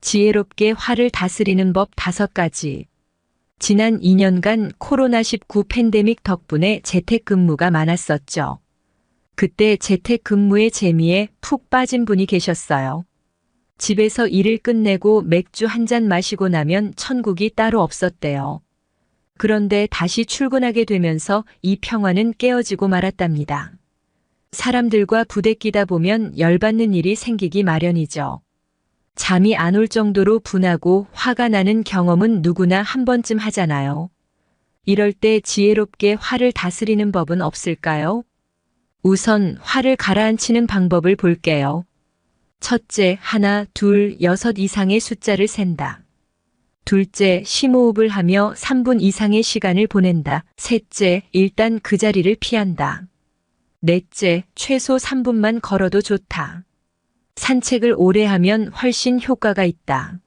지혜롭게 화를 다스리는 법 5가지. 지난 2년간 코로나19 팬데믹 덕분에 재택근무가 많았었죠. 그때 재택근무의 재미에 푹 빠진 분이 계셨어요. 집에서 일을 끝내고 맥주 한 잔 마시고 나면 천국이 따로 없었대요. 그런데 다시 출근하게 되면서 이 평화는 깨어지고 말았답니다. 사람들과 부대끼다 보면 열받는 일이 생기기 마련이죠. 잠이 안 올 정도로 분하고 화가 나는 경험은 누구나 한 번쯤 하잖아요. 이럴 때 지혜롭게 화를 다스리는 법은 없을까요? 우선 화를 가라앉히는 방법을 볼게요. 첫째, 1, 2, 6 이상의 숫자를 센다. 둘째, 심호흡을 하며 3분 이상의 시간을 보낸다. 셋째, 일단 그 자리를 피한다. 넷째, 최소 3분만 걸어도 좋다. 산책을 오래 하면 훨씬 효과가 있다.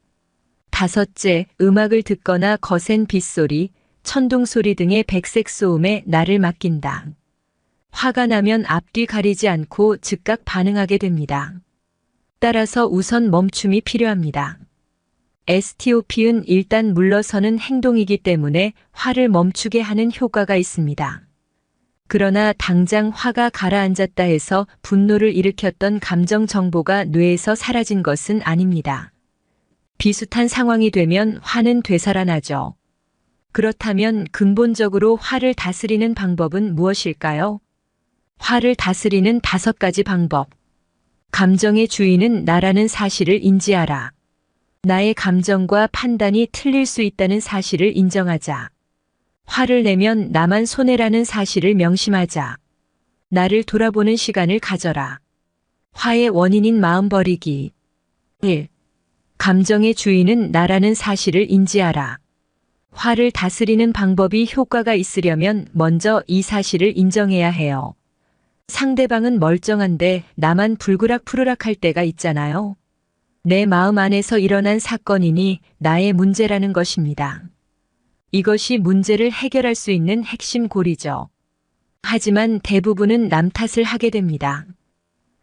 다섯째, 음악을 듣거나 거센 빗소리, 천둥소리 등의 백색 소음에 나를 맡긴다. 화가 나면 앞뒤 가리지 않고 즉각 반응하게 됩니다. 따라서 우선 멈춤이 필요합니다. STOP은 일단 물러서는 행동이기 때문에 화를 멈추게 하는 효과가 있습니다. 그러나 당장 화가 가라앉았다 해서 분노를 일으켰던 감정 정보가 뇌에서 사라진 것은 아닙니다. 비슷한 상황이 되면 화는 되살아나죠. 그렇다면 근본적으로 화를 다스리는 방법은 무엇일까요? 화를 다스리는 5가지 방법. 감정의 주인은 나라는 사실을 인지하라. 나의 감정과 판단이 틀릴 수 있다는 사실을 인정하자. 화를 내면 나만 손해라는 사실을 명심하자. 나를 돌아보는 시간을 가져라. 화의 원인인 마음 버리기. 1. 감정의 주인은 나라는 사실을 인지하라. 화를 다스리는 방법이 효과가 있으려면 먼저 이 사실을 인정해야 해요. 상대방은 멀쩡한데 나만 불그락푸르락 할 때가 있잖아요. 내 마음 안에서 일어난 사건이니 나의 문제라는 것입니다. 이것이 문제를 해결할 수 있는 핵심 고리죠. 하지만 대부분은 남 탓을 하게 됩니다.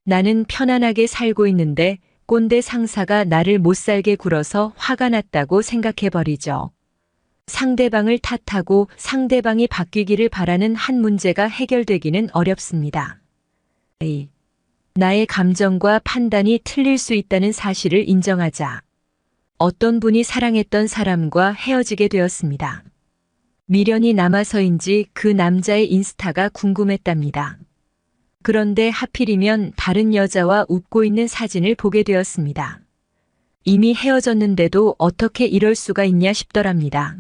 나는 편안하게 살고 있는데 꼰대 상사가 나를 못 살게 굴어서 화가 났다고 생각해버리죠. 상대방을 탓하고 상대방이 바뀌기를 바라는 한 문제가 해결되기는 어렵습니다. 2. 나의 감정과 판단이 틀릴 수 있다는 사실을 인정하자. 어떤 분이 사랑했던 사람과 헤어지게 되었습니다. 미련이 남아서인지 그 남자의 인스타가 궁금했답니다. 그런데 하필이면 다른 여자와 웃고 있는 사진을 보게 되었습니다. 이미 헤어졌는데도 어떻게 이럴 수가 있냐 싶더랍니다.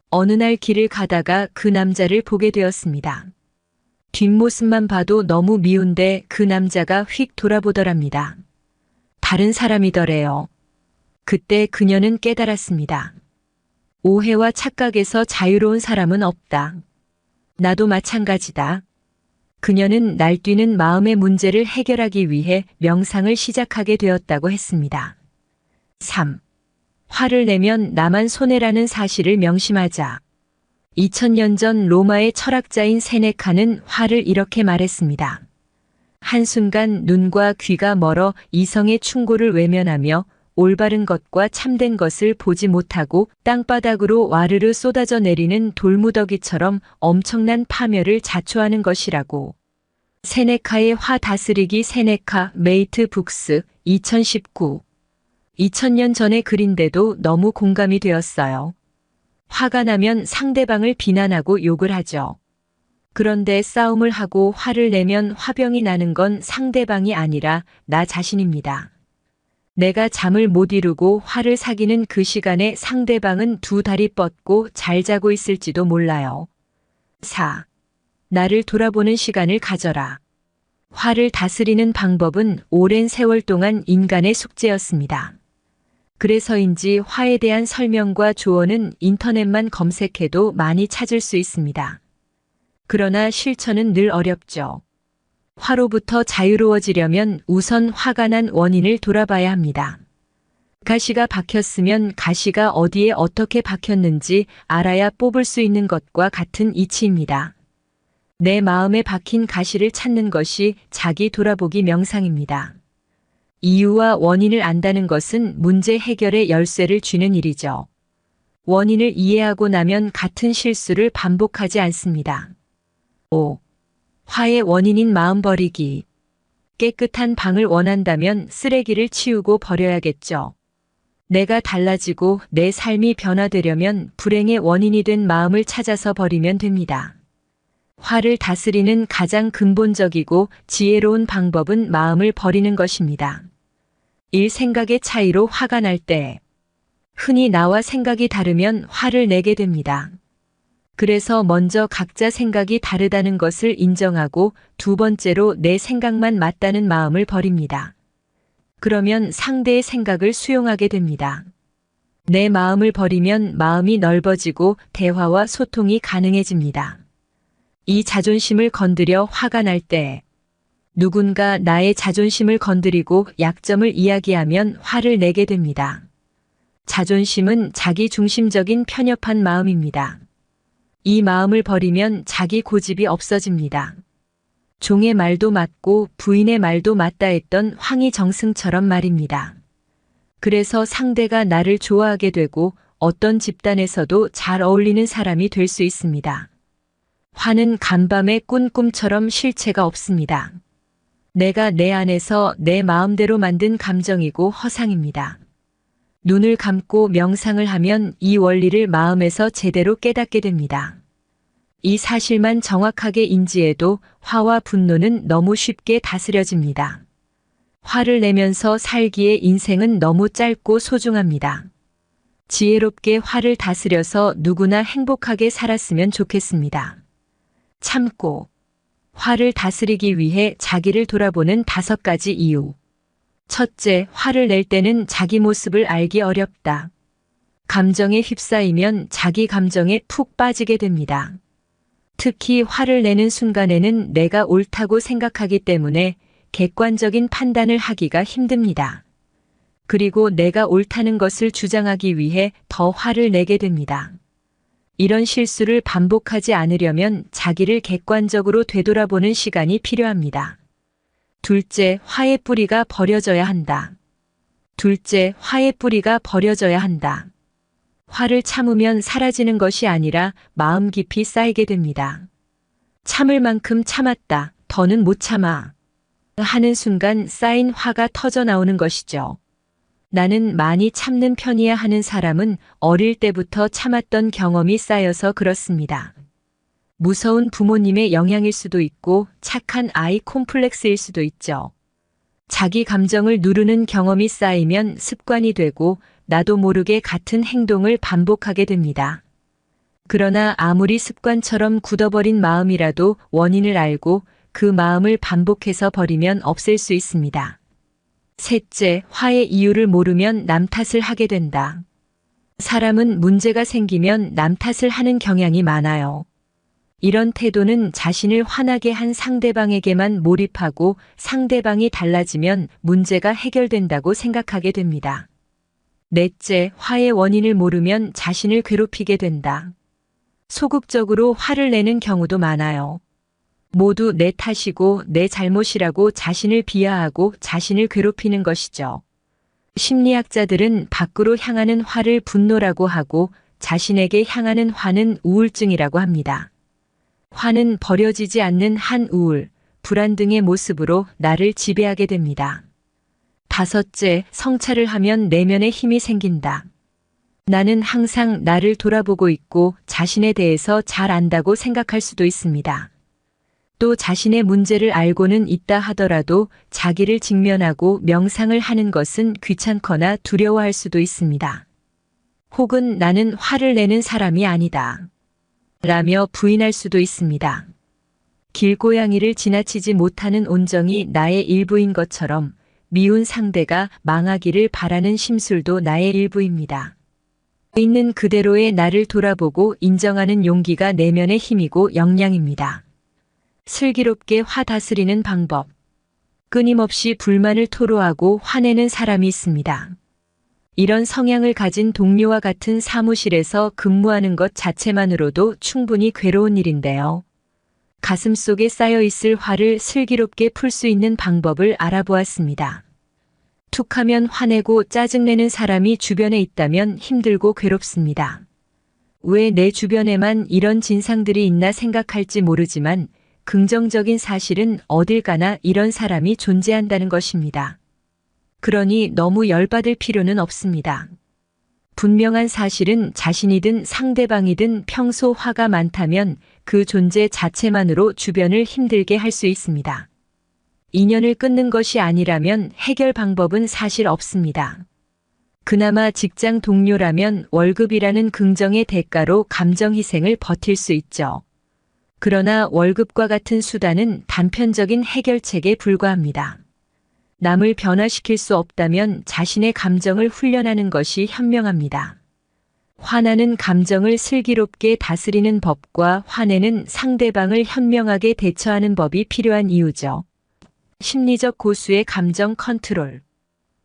어느 날 길을 가다가 그 남자를 보게 되었습니다. 뒷모습만 봐도 너무 미운데 그 남자가 휙 돌아보더랍니다. 다른 사람이더래요. 그때 그녀는 깨달았습니다. 오해와 착각에서 자유로운 사람은 없다. 나도 마찬가지다. 그녀는 날뛰는 마음의 문제를 해결하기 위해 명상을 시작하게 되었다고 했습니다. 3. 화를 내면 나만 손해라는 사실을 명심하자. 2000년 전 로마의 철학자인 세네카는 화를 이렇게 말했습니다. 한순간 눈과 귀가 멀어 이성의 충고를 외면하며 올바른 것과 참된 것을 보지 못하고 땅바닥으로 와르르 쏟아져 내리는 돌무더기처럼 엄청난 파멸을 자초하는 것이라고. 세네카의 화 다스리기 세네카 메이트 북스 2019. 2000년 전의 글인데도 너무 공감이 되었어요. 화가 나면 상대방을 비난하고 욕을 하죠. 그런데 싸움을 하고 화를 내면 화병이 나는 건 상대방이 아니라 나 자신입니다. 내가 잠을 못 이루고 화를 사귀는 그 시간에 상대방은 2다리 뻗고 잘 자고 있을지도 몰라요. 4. 나를 돌아보는 시간을 가져라. 화를 다스리는 방법은 오랜 세월 동안 인간의 숙제였습니다. 그래서인지 화에 대한 설명과 조언은 인터넷만 검색해도 많이 찾을 수 있습니다. 그러나 실천은 늘 어렵죠. 화로부터 자유로워지려면 우선 화가 난 원인을 돌아봐야 합니다. 가시가 박혔으면 가시가 어디에 어떻게 박혔는지 알아야 뽑을 수 있는 것과 같은 이치입니다. 내 마음에 박힌 가시를 찾는 것이 자기 돌아보기 명상입니다. 이유와 원인을 안다는 것은 문제 해결의 열쇠를 쥐는 일이죠. 원인을 이해하고 나면 같은 실수를 반복하지 않습니다. 5. 화의 원인인 마음 버리기. 깨끗한 방을 원한다면 쓰레기를 치우고 버려야겠죠. 내가 달라지고 내 삶이 변화되려면 불행의 원인이 된 마음을 찾아서 버리면 됩니다. 화를 다스리는 가장 근본적이고 지혜로운 방법은 마음을 버리는 것입니다. 생각의 차이로 화가 날 때, 흔히 나와 생각이 다르면 화를 내게 됩니다. 그래서 먼저 각자 생각이 다르다는 것을 인정하고 두 번째로 내 생각만 맞다는 마음을 버립니다. 그러면 상대의 생각을 수용하게 됩니다. 내 마음을 버리면 마음이 넓어지고 대화와 소통이 가능해집니다. 이 자존심을 건드려 화가 날 때, 누군가 나의 자존심을 건드리고 약점을 이야기하면 화를 내게 됩니다. 자존심은 자기중심적인 편협한 마음입니다. 이 마음을 버리면 자기 고집이 없어집니다. 종의 말도 맞고 부인의 말도 맞다 했던 황희정승처럼 말입니다. 그래서 상대가 나를 좋아하게 되고 어떤 집단에서도 잘 어울리는 사람이 될 수 있습니다. 화는 간밤의 꾼 꿈처럼 실체가 없습니다. 내가 내 안에서 내 마음대로 만든 감정이고 허상입니다. 눈을 감고 명상을 하면 이 원리를 마음에서 제대로 깨닫게 됩니다. 이 사실만 정확하게 인지해도 화와 분노는 너무 쉽게 다스려집니다. 화를 내면서 살기에 인생은 너무 짧고 소중합니다. 지혜롭게 화를 다스려서 누구나 행복하게 살았으면 좋겠습니다. 참고, 화를 다스리기 위해 자기를 돌아보는 5가지 이유. 첫째, 화를 낼 때는 자기 모습을 알기 어렵다. 감정에 휩싸이면 자기 감정에 푹 빠지게 됩니다. 특히 화를 내는 순간에는 내가 옳다고 생각하기 때문에 객관적인 판단을 하기가 힘듭니다. 그리고 내가 옳다는 것을 주장하기 위해 더 화를 내게 됩니다. 이런 실수를 반복하지 않으려면 자기를 객관적으로 되돌아보는 시간이 필요합니다. 둘째, 화의 뿌리가 버려져야 한다. 둘째, 화의 뿌리가 버려져야 한다. 화를 참으면 사라지는 것이 아니라 마음 깊이 쌓이게 됩니다. 참을 만큼 참았다, 더는 못 참아 하는 순간 쌓인 화가 터져 나오는 것이죠. 나는 많이 참는 편이야 하는 사람은 어릴 때부터 참았던 경험이 쌓여서 그렇습니다. 무서운 부모님의 영향일 수도 있고 착한 아이 콤플렉스일 수도 있죠. 자기 감정을 누르는 경험이 쌓이면 습관이 되고 나도 모르게 같은 행동을 반복하게 됩니다. 그러나 아무리 습관처럼 굳어버린 마음이라도 원인을 알고 그 마음을 반복해서 버리면 없앨 수 있습니다. 셋째, 화의 이유를 모르면 남 탓을 하게 된다. 사람은 문제가 생기면 남 탓을 하는 경향이 많아요. 이런 태도는 자신을 화나게 한 상대방에게만 몰입하고 상대방이 달라지면 문제가 해결된다고 생각하게 됩니다. 넷째, 화의 원인을 모르면 자신을 괴롭히게 된다. 소극적으로 화를 내는 경우도 많아요. 모두 내 탓이고 내 잘못이라고 자신을 비하하고 자신을 괴롭히는 것이죠. 심리학자들은 밖으로 향하는 화를 분노라고 하고 자신에게 향하는 화는 우울증이라고 합니다. 화는 버려지지 않는 한 우울, 불안 등의 모습으로 나를 지배하게 됩니다. 다섯째, 성찰을 하면 내면에 힘이 생긴다. 나는 항상 나를 돌아보고 있고 자신에 대해서 잘 안다고 생각할 수도 있습니다. 또 자신의 문제를 알고는 있다 하더라도 자기를 직면하고 명상을 하는 것은 귀찮거나 두려워할 수도 있습니다. 혹은 나는 화를 내는 사람이 아니다. 라며 부인할 수도 있습니다. 길고양이를 지나치지 못하는 온정이 나의 일부인 것처럼 미운 상대가 망하기를 바라는 심술도 나의 일부입니다. 있는 그대로의 나를 돌아보고 인정하는 용기가 내면의 힘이고 역량입니다. 슬기롭게 화 다스리는 방법. 끊임없이 불만을 토로하고 화내는 사람이 있습니다. 이런 성향을 가진 동료와 같은 사무실에서 근무하는 것 자체만으로도 충분히 괴로운 일인데요. 가슴속에 쌓여 있을 화를 슬기롭게 풀 수 있는 방법을 알아보았습니다. 툭하면 화내고 짜증내는 사람이 주변에 있다면 힘들고 괴롭습니다. 왜 내 주변에만 이런 진상들이 있나 생각할지 모르지만 긍정적인 사실은 어딜 가나 이런 사람이 존재한다는 것입니다. 그러니 너무 열받을 필요는 없습니다. 분명한 사실은 자신이든 상대방이든 평소 화가 많다면 그 존재 자체만으로 주변을 힘들게 할 수 있습니다. 인연을 끊는 것이 아니라면 해결 방법은 사실 없습니다. 그나마 직장 동료라면 월급이라는 긍정의 대가로 감정 희생을 버틸 수 있죠. 그러나 월급과 같은 수단은 단편적인 해결책에 불과합니다. 남을 변화시킬 수 없다면 자신의 감정을 훈련하는 것이 현명합니다. 화나는 감정을 슬기롭게 다스리는 법과 화내는 상대방을 현명하게 대처하는 법이 필요한 이유죠. 심리적 고수의 감정 컨트롤.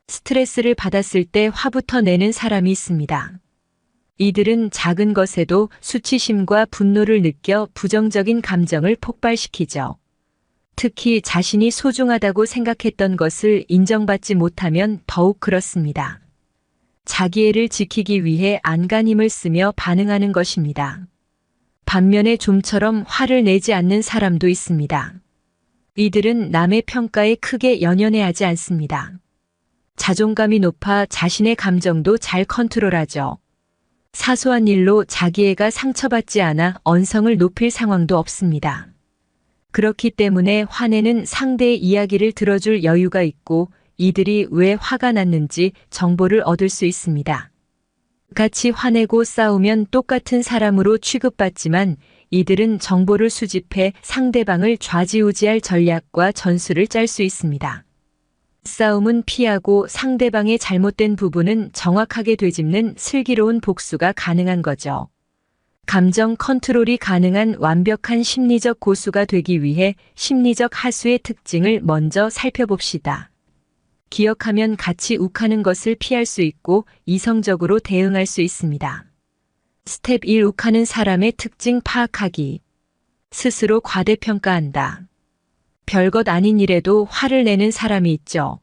스트레스를 받았을 때 화부터 내는 사람이 있습니다. 이들은 작은 것에도 수치심과 분노를 느껴 부정적인 감정을 폭발시키죠. 특히 자신이 소중하다고 생각했던 것을 인정받지 못하면 더욱 그렇습니다. 자기애를 지키기 위해 안간힘을 쓰며 반응하는 것입니다. 반면에 좀처럼 화를 내지 않는 사람도 있습니다. 이들은 남의 평가에 크게 연연해하지 않습니다. 자존감이 높아 자신의 감정도 잘 컨트롤하죠. 사소한 일로 자기애가 상처받지 않아 언성을 높일 상황도 없습니다. 그렇기 때문에 화내는 상대의 이야기를 들어줄 여유가 있고 이들이 왜 화가 났는지 정보를 얻을 수 있습니다. 같이 화내고 싸우면 똑같은 사람으로 취급받지만 이들은 정보를 수집해 상대방을 좌지우지할 전략과 전술을 짤 수 있습니다. 싸움은 피하고 상대방의 잘못된 부분은 정확하게 되짚는 슬기로운 복수가 가능한 거죠. 감정 컨트롤이 가능한 완벽한 심리적 고수가 되기 위해 심리적 하수의 특징을 먼저 살펴봅시다. 기억하면 같이 욱하는 것을 피할 수 있고 이성적으로 대응할 수 있습니다. 스텝 1. 욱하는 사람의 특징 파악하기. 스스로 과대평가한다. 별것 아닌 일에도 화를 내는 사람이 있죠.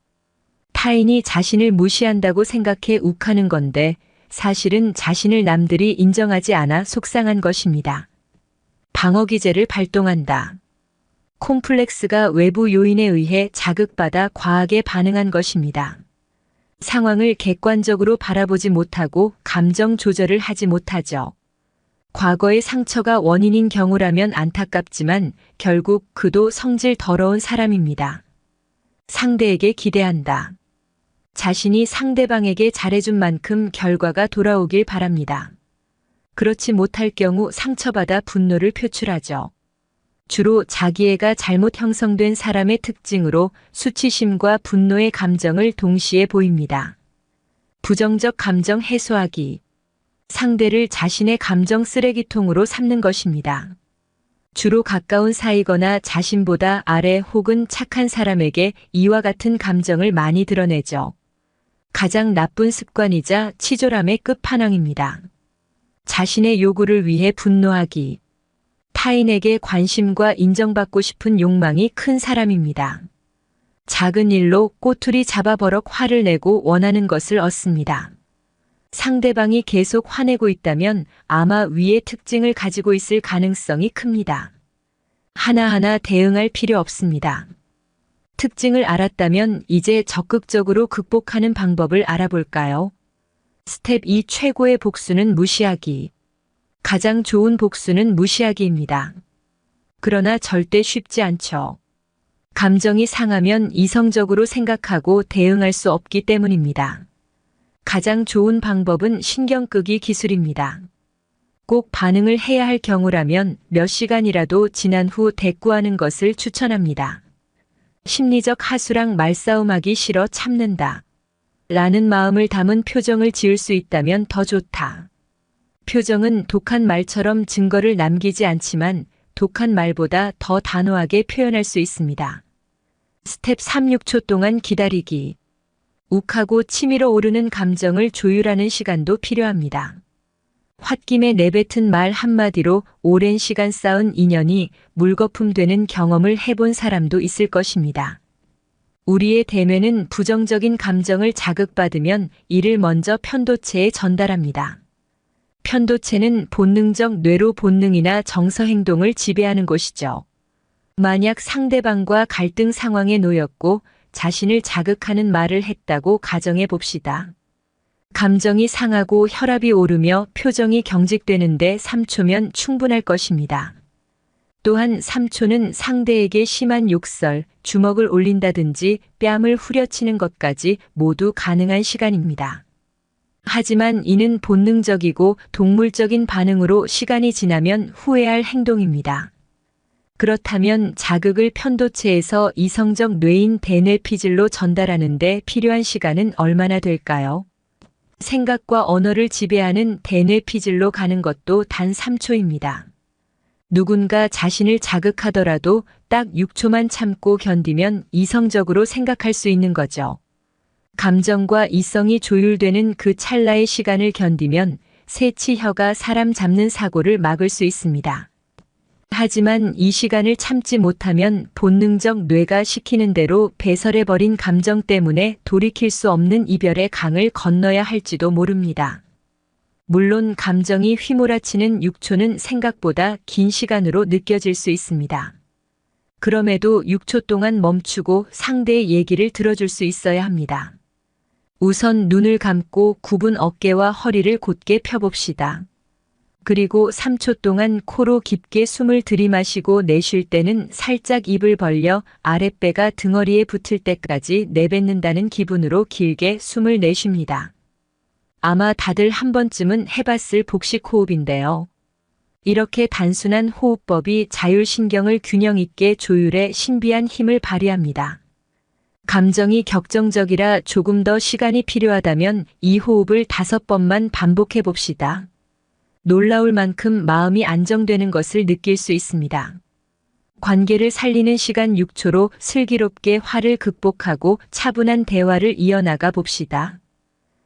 타인이 자신을 무시한다고 생각해 욱하는 건데 사실은 자신을 남들이 인정하지 않아 속상한 것입니다. 방어기제를 발동한다. 콤플렉스가 외부 요인에 의해 자극받아 과하게 반응한 것입니다. 상황을 객관적으로 바라보지 못하고 감정 조절을 하지 못하죠. 과거의 상처가 원인인 경우라면 안타깝지만 결국 그도 성질 더러운 사람입니다. 상대에게 기대한다. 자신이 상대방에게 잘해준 만큼 결과가 돌아오길 바랍니다. 그렇지 못할 경우 상처받아 분노를 표출하죠. 주로 자기애가 잘못 형성된 사람의 특징으로 수치심과 분노의 감정을 동시에 보입니다. 부정적 감정 해소하기. 상대를 자신의 감정 쓰레기통으로 삼는 것입니다. 주로 가까운 사이거나 자신보다 아래 혹은 착한 사람에게 이와 같은 감정을 많이 드러내죠. 가장 나쁜 습관이자 치졸함의 끝판왕입니다. 자신의 요구를 위해 분노하기. 타인에게 관심과 인정받고 싶은 욕망이 큰 사람입니다. 작은 일로 꼬투리 잡아 버럭 화를 내고 원하는 것을 얻습니다. 상대방이 계속 화내고 있다면 아마 위의 특징을 가지고 있을 가능성이 큽니다. 하나하나 대응할 필요 없습니다. 특징을 알았다면 이제 적극적으로 극복하는 방법을 알아볼까요? 스텝 2. 최고의 복수는 무시하기. 가장 좋은 복수는 무시하기입니다. 그러나 절대 쉽지 않죠. 감정이 상하면 이성적으로 생각하고 대응할 수 없기 때문입니다. 가장 좋은 방법은 신경 끄기 기술입니다. 꼭 반응을 해야 할 경우라면 몇 시간이라도 지난 후 대꾸하는 것을 추천합니다. 심리적 하수랑 말싸움하기 싫어 참는다. 라는 마음을 담은 표정을 지을 수 있다면 더 좋다. 표정은 독한 말처럼 증거를 남기지 않지만 독한 말보다 더 단호하게 표현할 수 있습니다. 스텝 3. 6초 동안 기다리기. 욱하고 치밀어 오르는 감정을 조율하는 시간도 필요합니다. 홧김에 내뱉은 말 한마디로 오랜 시간 쌓은 인연이 물거품 되는 경험을 해본 사람도 있을 것입니다. 우리의 대뇌는 부정적인 감정을 자극받으면 이를 먼저 편도체에 전달합니다. 편도체는 본능적 뇌로 본능이나 정서 행동을 지배하는 곳이죠. 만약 상대방과 갈등 상황에 놓였고 자신을 자극하는 말을 했다고 가정해 봅시다. 감정이 상하고 혈압이 오르며 표정이 경직되는데 3초면 충분할 것입니다. 또한 3초는 상대에게 심한 욕설, 주먹을 올린다든지 뺨을 후려치는 것까지 모두 가능한 시간입니다. 하지만 이는 본능적이고 동물적인 반응으로 시간이 지나면 후회할 행동입니다. 그렇다면 자극을 편도체에서 이성적 뇌인 대뇌피질로 전달하는 데 필요한 시간은 얼마나 될까요? 생각과 언어를 지배하는 대뇌피질로 가는 것도 단 3초입니다. 누군가 자신을 자극하더라도 딱 6초만 참고 견디면 이성적으로 생각할 수 있는 거죠. 감정과 이성이 조율되는 그 찰나의 시간을 견디면 새치혀가 사람 잡는 사고를 막을 수 있습니다. 하지만 이 시간을 참지 못하면 본능적 뇌가 시키는 대로 배설해버린 감정 때문에 돌이킬 수 없는 이별의 강을 건너야 할지도 모릅니다. 물론 감정이 휘몰아치는 6초는 생각보다 긴 시간으로 느껴질 수 있습니다. 그럼에도 6초 동안 멈추고 상대의 얘기를 들어줄 수 있어야 합니다. 우선 눈을 감고 굽은 어깨와 허리를 곧게 펴봅시다. 그리고 3초 동안 코로 깊게 숨을 들이마시고 내쉴 때는 살짝 입을 벌려 아랫배가 등허리에 붙을 때까지 내뱉는다는 기분으로 길게 숨을 내쉽니다. 아마 다들 한 번쯤은 해봤을 복식 호흡인데요. 이렇게 단순한 호흡법이 자율신경을 균형 있게 조율해 신비한 힘을 발휘합니다. 감정이 격정적이라 조금 더 시간이 필요하다면 이 호흡을 5번만 반복해 봅시다. 놀라울 만큼 마음이 안정되는 것을 느낄 수 있습니다. 관계를 살리는 시간 6초로 슬기롭게 화를 극복하고 차분한 대화를 이어나가 봅시다.